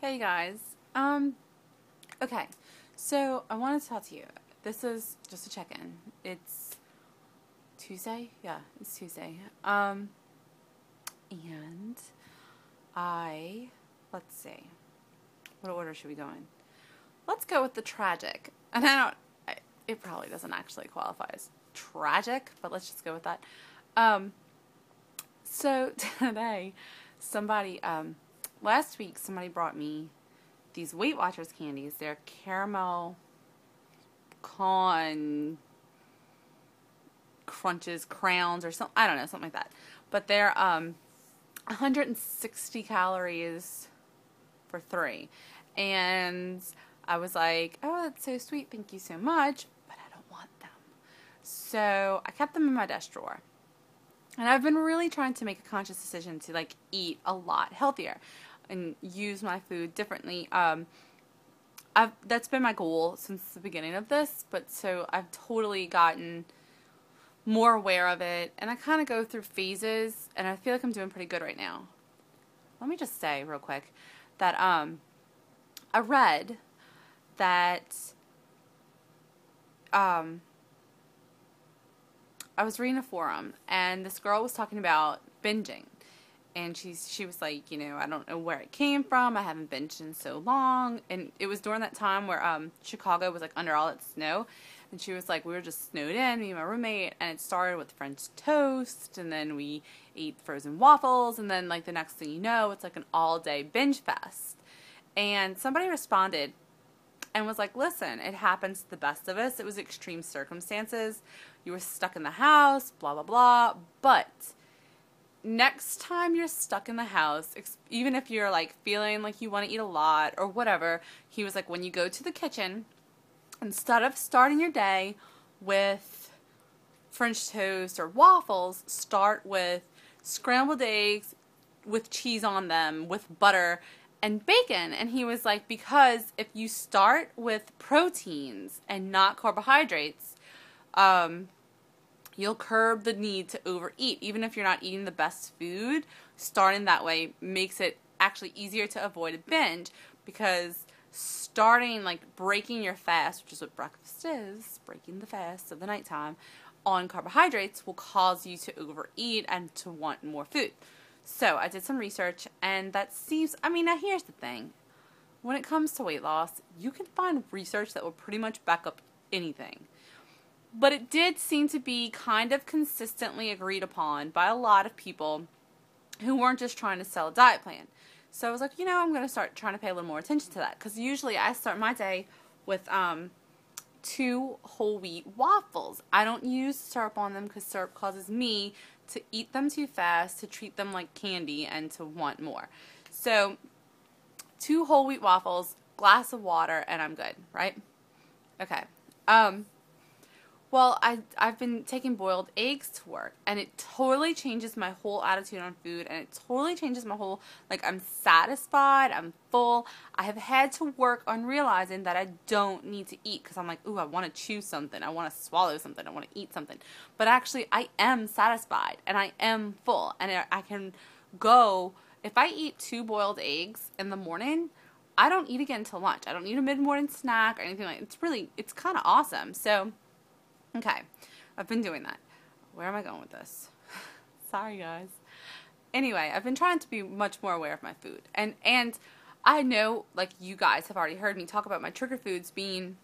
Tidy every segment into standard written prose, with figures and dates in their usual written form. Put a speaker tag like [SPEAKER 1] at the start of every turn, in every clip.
[SPEAKER 1] Hey guys. Okay. So I wanted to talk to you. This is just a check-in. It's Tuesday? Yeah, it's Tuesday. And let's see. What order should we go in? Let's go with the tragic. And it probably doesn't actually qualify as tragic, but let's just go with that. So today, last week somebody brought me these Weight Watchers candies. They're caramel con crunches, crowns, or something. I don't know, something like that. But they're 160 calories for 3. And I was like, oh, that's so sweet. Thank you so much. But I don't want them. So I kept them in my desk drawer. And I've been really trying to make a conscious decision to eat a lot healthier and use my food differently. That's been my goal since the beginning of this, but so I've totally gotten more aware of it, and I kind of go through phases, and I feel like I'm doing pretty good right now. Let me just say real quick that I read that I was reading a forum, and this girl was talking about binging. And she was like, I don't know where it came from. I haven't binged in so long. And it was during that time where Chicago was under all its snow. And she was like, we were just snowed in, me and my roommate. And it started with French toast. And then we ate frozen waffles. And then the next thing you know, it's an all-day binge fest. And somebody responded and was like, listen, it happens to the best of us. It was extreme circumstances. You were stuck in the house, blah, blah, blah. But next time you're stuck in the house, even if you're feeling like you want to eat a lot or whatever, he was like, when you go to the kitchen, instead of starting your day with French toast or waffles, start with scrambled eggs with cheese on them, with butter and bacon. And he was like, because if you start with proteins and not carbohydrates, you'll curb the need to overeat. Even if you're not eating the best food, starting that way makes it actually easier to avoid a binge, because starting, breaking your fast, which is what breakfast is, breaking the fast of the nighttime, on carbohydrates will cause you to overeat and to want more food. So I did some research, and that seems, now here's the thing. When it comes to weight loss, you can find research that will pretty much back up anything. But it did seem to be kind of consistently agreed upon by a lot of people who weren't just trying to sell a diet plan. So I was like, I'm going to start trying to pay a little more attention to that. Because usually I start my day with 2 whole wheat waffles. I don't use syrup on them because syrup causes me to eat them too fast, to treat them like candy, and to want more. So 2 whole wheat waffles, glass of water, and I'm good, right? Okay. Well, I've been taking boiled eggs to work, and it totally changes my whole attitude on food, and it totally changes my whole, I'm satisfied, I'm full. I have had to work on realizing that I don't need to eat, because I'm like, ooh, I want to chew something, I want to swallow something, I want to eat something. But actually, I am satisfied, and I am full, and I can go, if I eat 2 boiled eggs in the morning, I don't eat again until lunch. I don't need a mid-morning snack or anything like that. It's kind of awesome. So, okay, I've been doing that. Where am I going with this? Sorry, guys. Anyway, I've been trying to be much more aware of my food. And I know, you guys have already heard me talk about my trigger foods being,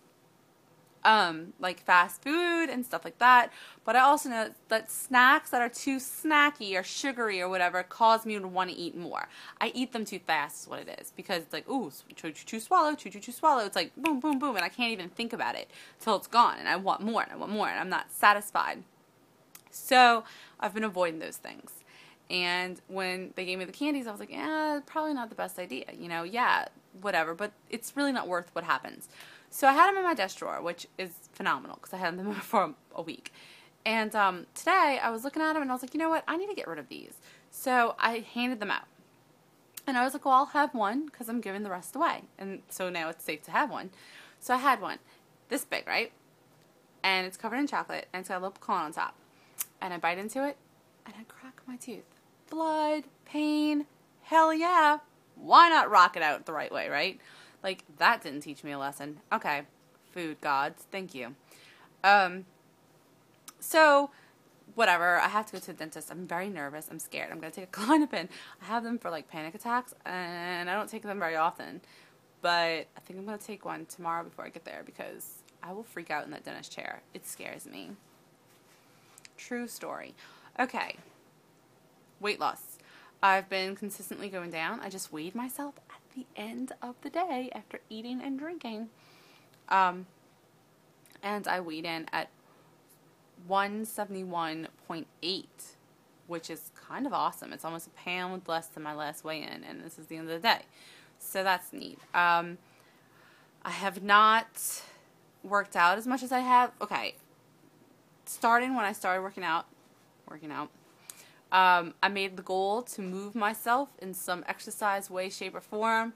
[SPEAKER 1] fast food and stuff like that. But I also know that snacks that are too snacky or sugary or whatever cause me to want to eat more. I eat them too fast is what it is. Because it's ooh, chew, swallow, chew, swallow. It's boom, boom, boom. And I can't even think about it till it's gone. And I want more and I want more. And I'm not satisfied. So I've been avoiding those things. And when they gave me the candies, I was like, probably not the best idea. Yeah, whatever. But it's really not worth what happens. So I had them in my desk drawer, which is phenomenal because I had them for a week. And today I was looking at them and I was like, you know what? I need to get rid of these. So I handed them out. And I was like, well, I'll have one because I'm giving the rest away. And so now it's safe to have one. So I had one this big, right? And it's covered in chocolate and it's got a little pecan on top. And I bite into it and I crack my tooth. Blood, pain, hell yeah. Why not rock it out the right way, right? Like, that didn't teach me a lesson. Okay, food gods, thank you. So, whatever, I have to go to the dentist. I'm very nervous. I'm scared. I'm going to take a Klonopin. I have them for, like, panic attacks, and I don't take them very often. But I think I'm going to take one tomorrow before I get there because I will freak out in that dentist chair. It scares me. True story. Okay. Weight loss. I've been consistently going down. I just weighed myself at the end of the day after eating and drinking. And I weighed in at 171.8, which is kind of awesome. It's almost a pound less than my last weigh-in, and this is the end of the day. So that's neat. I have not worked out as much as I have. Okay. Starting when I started working out, I made the goal to move myself in some exercise way, shape, or form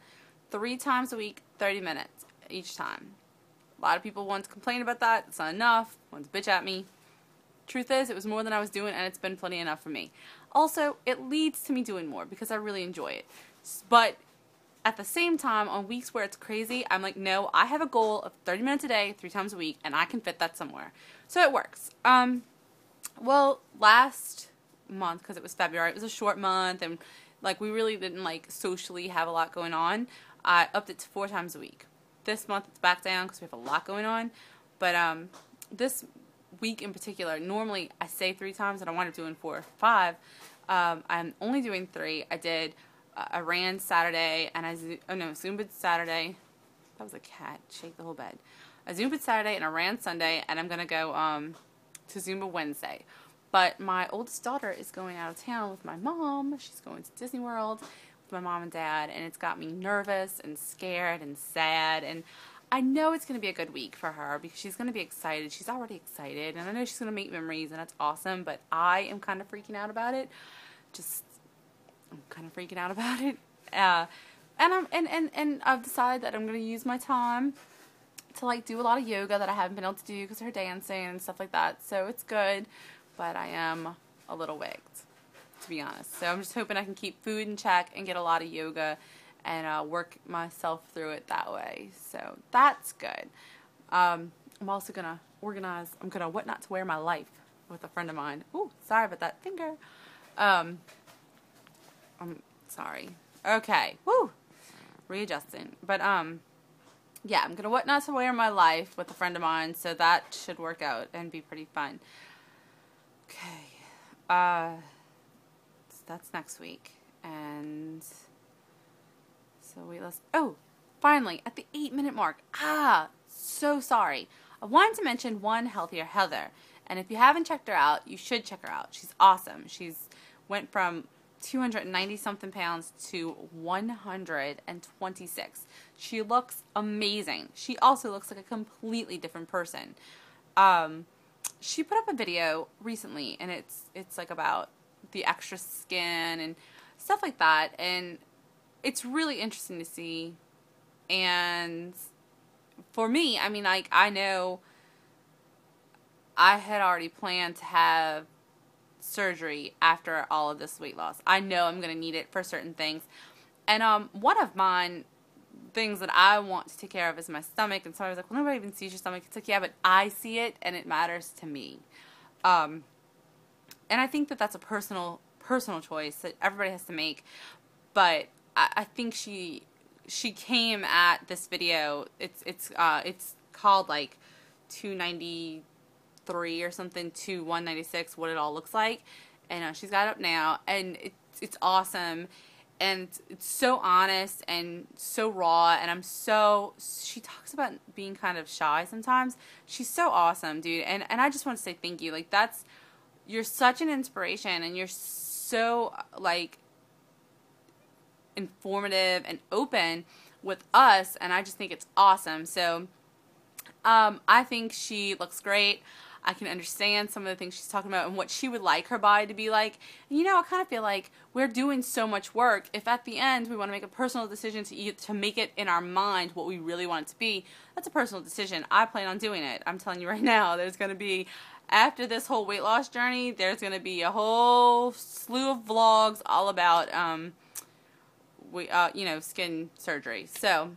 [SPEAKER 1] 3 times a week, 30 minutes each time. A lot of people want to complain about that. It's not enough. Want to bitch at me. Truth is, it was more than I was doing, and it's been plenty enough for me. Also, it leads to me doing more because I really enjoy it. But at the same time, on weeks where it's crazy, I'm like, no, I have a goal of 30 minutes a day, 3 times a week, and I can fit that somewhere. So it works. Well, last month, because it was February, it was a short month, and like we really didn't like socially have a lot going on. I upped it to 4 times a week. This month it's back down because we have a lot going on. But this week in particular, normally I say 3 times, and I wind up doing 4 or 5. I'm only doing 3. I ran Saturday, and Zumba Saturday. That was a cat. Shake the whole bed. I Zumba Saturday, and I ran Sunday, and I'm going to go to Zumba Wednesday. But my oldest daughter is going out of town with my mom. She's going to Disney World with my mom and dad, and it's got me nervous and scared and sad. And I know it's going to be a good week for her because she's going to be excited. She's already excited, and I know she's going to make memories, and that's awesome. But I am kind of freaking out about it. I'm kind of freaking out about it. And I've decided that I'm going to use my time to like do a lot of yoga that I haven't been able to do because of her dancing and stuff like that. So it's good. But I am a little wigged, to be honest. So I'm just hoping I can keep food in check and get a lot of yoga and work myself through it that way. So that's good. I'm also going to organize. I'm going to what not to wear my life with a friend of mine. Ooh, sorry about that finger. I'm sorry. Okay. Woo. Readjusting. But, yeah, I'm going to what not to wear my life with a friend of mine. So that should work out and be pretty fun. Okay, so that's next week, and so finally, at the 8-minute mark, so sorry, I wanted to mention One Healthier Heather, and if you haven't checked her out, you should check her out. She's awesome. She's went from 290-something pounds to 126. She looks amazing. She also looks like a completely different person. She put up a video recently, and it's like about the extra skin and stuff like that, and it's really interesting to see. And for me, I mean, like, I know I had already planned to have surgery after all of this weight loss. I know I'm going to need it for certain things, and one of mine things that I want to take care of is my stomach. And so I was like, well, nobody even sees your stomach. It's like, yeah, but I see it, and it matters to me. And I think that that's a personal choice that everybody has to make. But I think she came at this video. It's called like 293 or something to 196. What it all looks like, and she's got it up now, and it's awesome. And it's so honest and so raw, and she talks about being kind of shy sometimes. She's so awesome, dude, and I just want to say thank you. Like, you're such an inspiration, and you're so, like, informative and open with us, and I just think it's awesome. So, I think she looks great. I can understand some of the things she's talking about and what she would like her body to be like. And, I kind of feel like we're doing so much work. If at the end we want to make a personal decision to make it in our mind what we really want it to be, that's a personal decision. I plan on doing it. I'm telling you right now, there's going to be, after this whole weight loss journey, there's going to be a whole slew of vlogs all about skin surgery. So,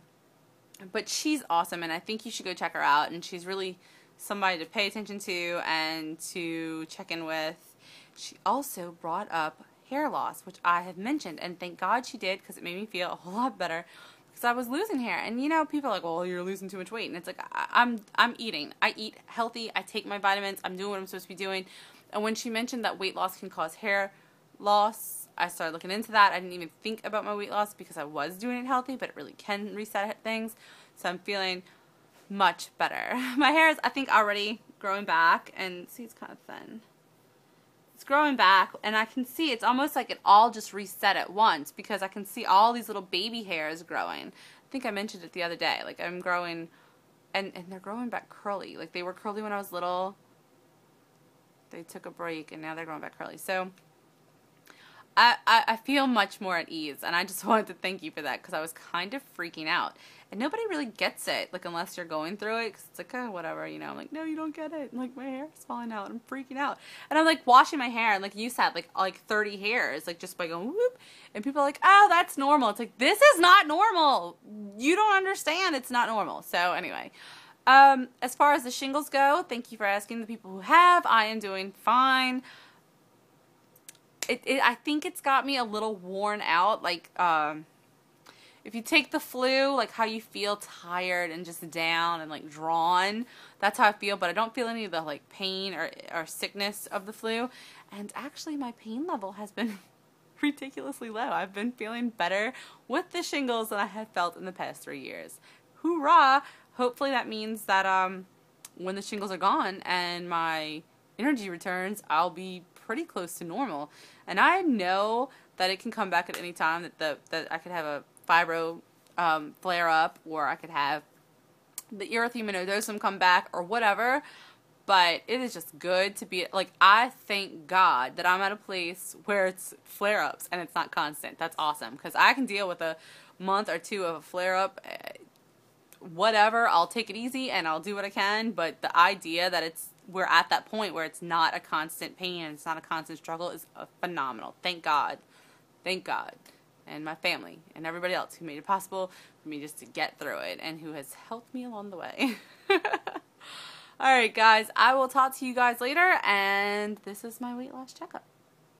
[SPEAKER 1] but she's awesome, and I think you should go check her out. And she's really somebody to pay attention to and to check in with. She also brought up hair loss, which I have mentioned, and thank God she did, because it made me feel a whole lot better, because I was losing hair. And people are like, well, you're losing too much weight, and it's like, I'm eating. I eat healthy. I take my vitamins. I'm doing what I'm supposed to be doing. And when she mentioned that weight loss can cause hair loss, I started looking into that. I didn't even think about my weight loss because I was doing it healthy, but it really can reset things. So I'm feeling much better. My hair is, I think, already growing back, and see, it's kind of thin. It's growing back, and I can see it's almost like it all just reset at once, because I can see all these little baby hairs growing. I think I mentioned it the other day. Like, I'm growing, and they're growing back curly. Like, they were curly when I was little. They took a break, and now they're growing back curly. So I feel much more at ease, and I just wanted to thank you for that, because I was kind of freaking out. And nobody really gets it, like, unless you're going through it, because it's like, oh, whatever, I'm like, no, you don't get it. And, like, my hair is falling out, I'm freaking out. And I'm, like, washing my hair, and, like, you said, like 30 hairs, like, just by going, whoop. And people are like, oh, that's normal. It's like, this is not normal. You don't understand. It's not normal. So, anyway. As far as the shingles go, thank you for asking the people who have. I am doing fine. I think it's got me a little worn out, like, if you take the flu, like how you feel tired and just down and like drawn, that's how I feel, but I don't feel any of the like pain or sickness of the flu. And actually my pain level has been ridiculously low. I've been feeling better with the shingles than I have felt in the past 3 years. Hoorah! Hopefully that means that when the shingles are gone and my energy returns, I'll be pretty close to normal. And I know that it can come back at any time, that I could have a fibro flare up, or I could have the erythema nodosum come back, or whatever. But it is just good to be, like, I thank God that I'm at a place where it's flare-ups and it's not constant. That's awesome, because I can deal with a month or two of a flare-up, whatever. I'll take it easy and I'll do what I can, but the idea that we're at that point where it's not a constant pain and it's not a constant struggle is phenomenal. Thank God. Thank God. And my family and everybody else who made it possible for me just to get through it and who has helped me along the way. Alright guys, I will talk to you guys later, and this is my weight loss checkup.